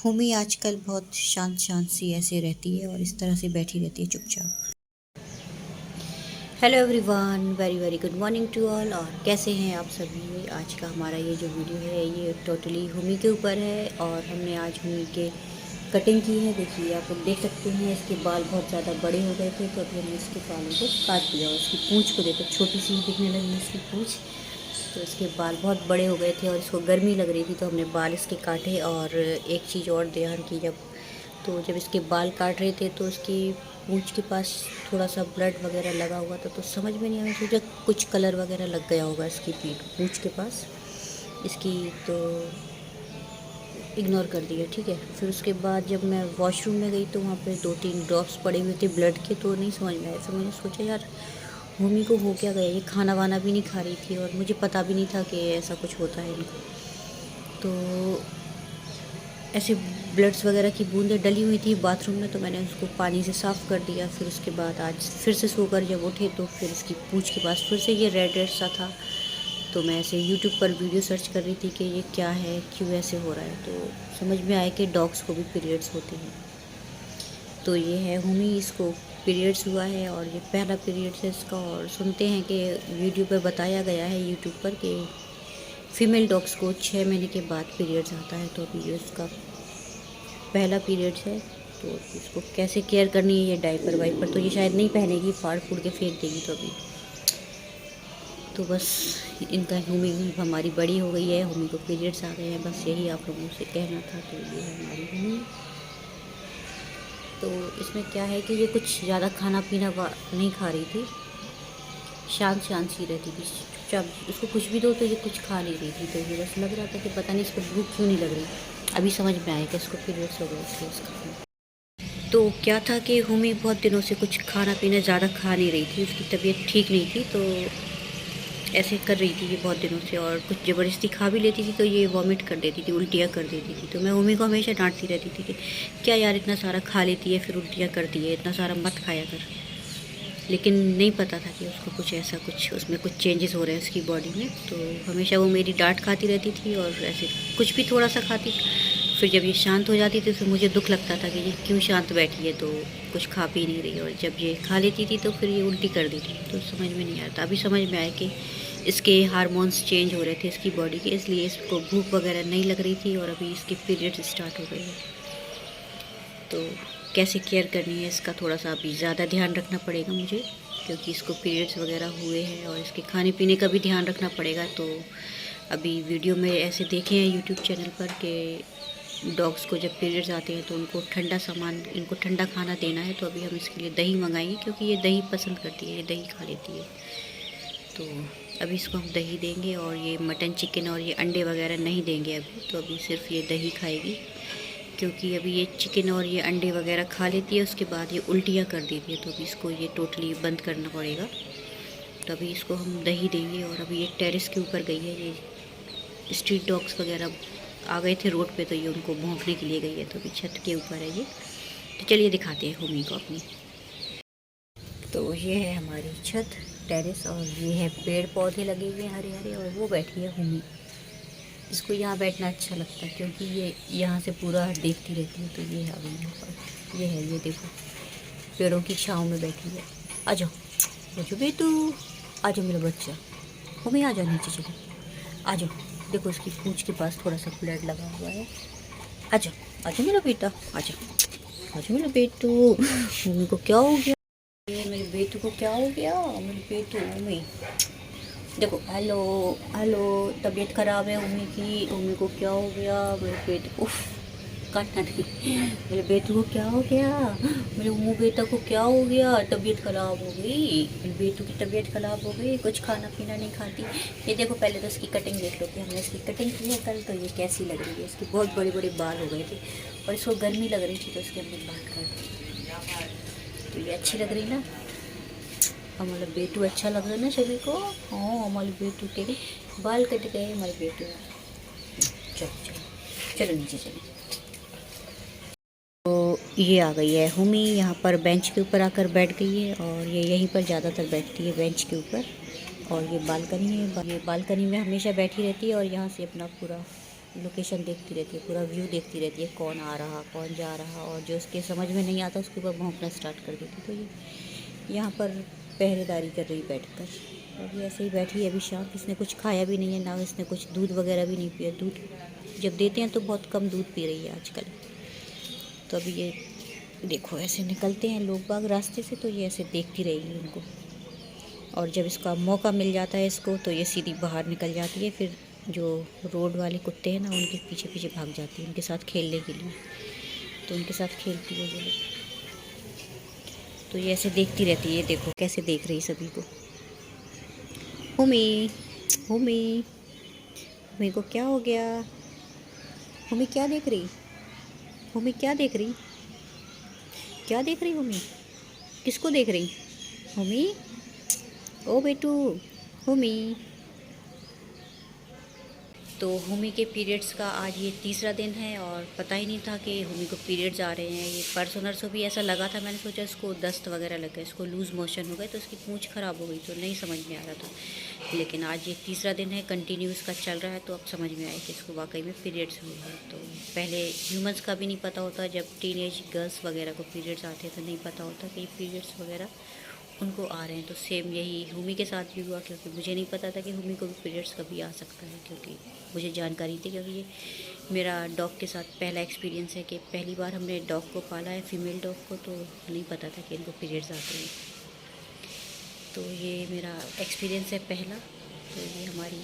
हुमी आजकल बहुत शांत शांत सी ऐसे रहती है और इस तरह से बैठी रहती है चुपचाप। Hello everyone, very very good morning to all. और कैसे हैं आप सभी। आज का हमारा ये जो वीडियो है ये टोटली हुमी के ऊपर है और हमने आज हुमी के कटिंग की है। देखिए आप लोग देख सकते हैं इसके बाल बहुत ज़्यादा बड़े हो गए थे, तो अभी हमने इसके बालों को काट दिया और इसकी पूँछ को देखो छोटी सी दिखने लगी इसकी पूँछ। तो इसके बाल बहुत बड़े हो गए थे और इसको गर्मी लग रही थी, तो हमने बाल इसके काटे। और एक चीज़ और ध्यान की, जब इसके बाल काट रहे थे तो इसकी पूँछ के पास थोड़ा सा ब्लड वगैरह लगा हुआ था, तो समझ में नहीं आया, सोचा कुछ कलर वगैरह लग गया होगा इसकी पूँछ के पास इसकी, तो इग्नोर कर दिया। ठीक है, फिर उसके बाद जब मैं वॉशरूम में गई तो वहाँ पे 2-3 ड्रॉप्स पड़े हुए थे ब्लड के, तो नहीं समझ में आया। फिर मैंने सोचा यार भूमि को हो क्या गया, ये खाना वाना भी नहीं खा रही थी और मुझे पता भी नहीं था कि ऐसा कुछ होता है इनको। तो ऐसे ब्लड्स वगैरह की बूंदें डली हुई थी बाथरूम में, तो मैंने उसको पानी से साफ़ कर दिया। फिर उसके बाद आज फिर से सोकर जब उठे तो फिर इसकी पूँछ के पास फिर से ये रेड रेड सा था। तो मैं ऐसे यूट्यूब पर वीडियो सर्च कर रही थी कि ये क्या है, क्यों ऐसे हो रहा है। तो समझ में आया कि डॉग्स को भी पीरियड्स होते हैं। तो ये है हुमी, इसको पीरियड्स हुआ है और ये पहला पीरियड्स है इसका। और सुनते हैं कि वीडियो पर बताया गया है यूट्यूब पर कि फ़ीमेल डॉग्स को 6 महीने के बाद पीरियड्स आता है। तो अभी ये उसका पहला पीरियड्स है, तो इसको कैसे केयर करनी है। ये डायपर वाइपर तो ये शायद नहीं पहनेगी, फाड़ फूड़ के फेंक देगी। तो अभी तो बस इनका हुमी हमारी बड़ी हो गई है, हुमी को पीरियड्स आ गए हैं, बस यही आप लोगों से कहना था। तो ये है हमारी हुमी। तो इसमें क्या है कि ये कुछ ज़्यादा खाना पीना नहीं खा रही थी, शांत शांत सी रहती थी चुपचाप। इसको कुछ भी दो तो ये कुछ खा नहीं रही थी। तो ये बस लग रहा था कि पता नहीं इसको भूख क्यों नहीं लग रही। अभी समझ में आया कि इसको पीरियड्स हो गए इसलिए इसका। तो क्या था कि हुमी बहुत दिनों से कुछ खाना पीना ज़्यादा खा नहीं रही थी, उसकी तबीयत ठीक नहीं थी, तो ऐसे कर रही थी ये बहुत दिनों से। और कुछ ज़बरदस्ती खा भी लेती थी तो ये वॉमिट कर देती थी, उल्टियाँ कर देती थी। तो मैं हुमी को हमेशा डांटती रहती थी कि क्या यार इतना सारा खा लेती है फिर उल्टियाँ करती है, इतना सारा मत खाया कर। लेकिन नहीं पता था कि उसको कुछ ऐसा कुछ उसमें कुछ चेंजेस हो रहे हैं उसकी बॉडी में। तो हमेशा वो मेरी डांट खाती रहती थी और ऐसे कुछ भी थोड़ा सा खाती। फिर जब ये शांत हो जाती थी तो मुझे दुख लगता था कि ये क्यों शांत बैठी है, तो कुछ खा पी नहीं रही। और जब ये खा लेती थी तो फिर ये उल्टी कर देती। तो समझ में नहीं आता। अभी समझ में आया कि इसके हार्मोन्स चेंज हो रहे थे इसकी बॉडी के, इसलिए इसको भूख वगैरह नहीं लग रही थी। और अभी इसकी पीरियड्स स्टार्ट हो गई है, तो कैसे केयर करनी है इसका थोड़ा सा अभी ज़्यादा ध्यान रखना पड़ेगा मुझे, क्योंकि इसको पीरियड्स वगैरह हुए हैं। और इसके खाने पीने का भी ध्यान रखना पड़ेगा। तो अभी वीडियो में ऐसे देखे हैं यूट्यूब चैनल पर कि डॉग्स को जब पीरियड्स आते हैं तो उनको ठंडा सामान, इनको ठंडा खाना देना है। तो अभी हम इसके लिए दही मंगाएंगे, क्योंकि ये दही पसंद करती है, ये दही खा लेती है। तो अभी इसको हम दही देंगे और ये मटन चिकन और ये अंडे वगैरह नहीं देंगे अभी। तो अभी सिर्फ ये दही खाएगी, क्योंकि अभी ये चिकन और ये अंडे वगैरह खा लेती है, उसके बाद ये उल्टियाँ कर देती है। तो अभी इसको ये टोटली बंद करना पड़ेगा। तो अभी इसको हम दही देंगे। और अभी ये टेरेस के ऊपर गई है, ये स्ट्रीट डॉग्स वगैरह आ गए थे रोड पे, तो ये उनको भौंकने के लिए गई है। तो अभी छत के ऊपर है ये। तो चलिए दिखाते हैं हुमी को अपनी। तो ये है हमारी छत, टेरेस, और ये है पेड़ पौधे लगे हुए हैं हरे हरे, और वो बैठी है हुमी। इसको यहाँ बैठना अच्छा लगता है क्योंकि ये यहाँ से पूरा देखती रहती है। तो ये है अभी यहाँ पर, ये है, ये देखो पेड़ों की छाँव में बैठी है। आ जाओ बच्चों, बेटू आ जाओ मेरा बच्चा, हुमी आ जाओ नीचे चले, आ जाओ। देखो इसकी पूँछ के पास थोड़ा सा ब्लड लगा हुआ है। आ जाओ, आ जाओ मेरा बेटा, आ जाओ, आ जाओ मेरा बेटू। हुमी को क्या हो गया, ये मेरे बेटू को क्या हो गया, मेरे बेटू हुमी। देखो, हेलो हेलो, तबीयत ख़राब है उम्मी की। उम्मी को क्या हो गया, मेरे बेटे, उफ काटना नहीं, मेरे बेटू को क्या हो गया, मेरे उम्मू बेटा को क्या हो गया, तबीयत ख़राब हो गई, मेरे बेटू की तबीयत ख़राब हो गई, कुछ खाना पीना नहीं खाती। ये देखो पहले तो इसकी कटिंग देख लो कि हमने इसकी कटिंग की है कल, तो ये कैसी लग रही है। इसके बहुत बड़े बड़े बाल हो गए थे और इसको गर्मी लग रही थी, तो इसके हमने बाल काट दिए। तो ये अच्छी लग रही ना, हमारा बेटू अच्छा लग रहा है ना सभी को। हाँ, हमारे बेटू के बाल कट गए, हमारे बेटू। चलो चलो चलो नीचे चले। तो ये आ गई है हुमी, यहाँ पर बेंच के ऊपर आकर बैठ गई है। और ये यहीं पर ज़्यादातर बैठती है, बेंच के ऊपर। और ये बालकनी है, ये बालकनी में हमेशा बैठी रहती है और यहाँ से अपना पूरा लोकेशन देखती रहती है, पूरा व्यू देखती रहती है, कौन आ रहा कौन जा रहा, और जो उसके समझ में नहीं आता उसके ऊपर भौंकना स्टार्ट कर देती। तो ये यहाँ पर पहरेदारी कर रही बैठकर। अभी ऐसे ही बैठी है, अभी शाम, इसने कुछ खाया भी नहीं है, ना इसने कुछ दूध वगैरह भी नहीं पिया। दूध जब देते हैं तो बहुत कम दूध पी रही है आजकल। तो अभी ये देखो ऐसे निकलते हैं लोग बाग रास्ते से, तो ये ऐसे देखती रहेगी उनको, और जब इसका मौका मिल जाता है इसको तो ये सीधी बाहर निकल जाती है। फिर जो रोड वाले कुत्ते हैं ना, उनके पीछे पीछे भाग जाती है उनके साथ खेलने के लिए, तो उनके साथ खेलती है ये लोग। तो ये ऐसे देखती रहती है, ये देखो कैसे देख रही सभी को। हुमी, हुमी, हुमी को क्या हो गया? हुमी क्या देख रही? हुमी क्या देख रही? क्या देख रही हुमी? किसको देख रही? हुमी, ओ बेटू, हुमी। तो हुमी के पीरियड्स का आज ये तीसरा दिन है, और पता ही नहीं था कि हुमी को पीरियड्स आ रहे हैं। ये परसों नरसों भी ऐसा लगा था, मैंने सोचा इसको दस्त वगैरह लग गए, इसको लूज़ मोशन हो गए, तो इसकी पूंछ ख़राब हो गई, तो नहीं समझ में आ रहा था। लेकिन आज ये तीसरा दिन है, कंटिन्यू इसका चल रहा है, तो अब समझ में आया कि इसको वाकई में पीरियड्स हुए हैं। तो पहले ह्यूमन्स का भी नहीं पता होता, जब टीनेज गर्ल्स वगैरह को पीरियड्स आते हैं तो नहीं पता होता कि पीरियड्स वगैरह उनको आ रहे हैं। तो सेम यही हुमी के साथ भी हुआ, क्योंकि मुझे नहीं पता था कि हुमी को भी पीरियड्स कभी आ सकता है, क्योंकि मुझे जानकारी थी, क्योंकि ये मेरा डॉग के साथ पहला एक्सपीरियंस है कि पहली बार हमने डॉग को पाला है, फीमेल डॉग को, तो नहीं पता था कि इनको पीरियड्स आते हैं। तो ये मेरा एक्सपीरियंस है पहला। तो ये हमारी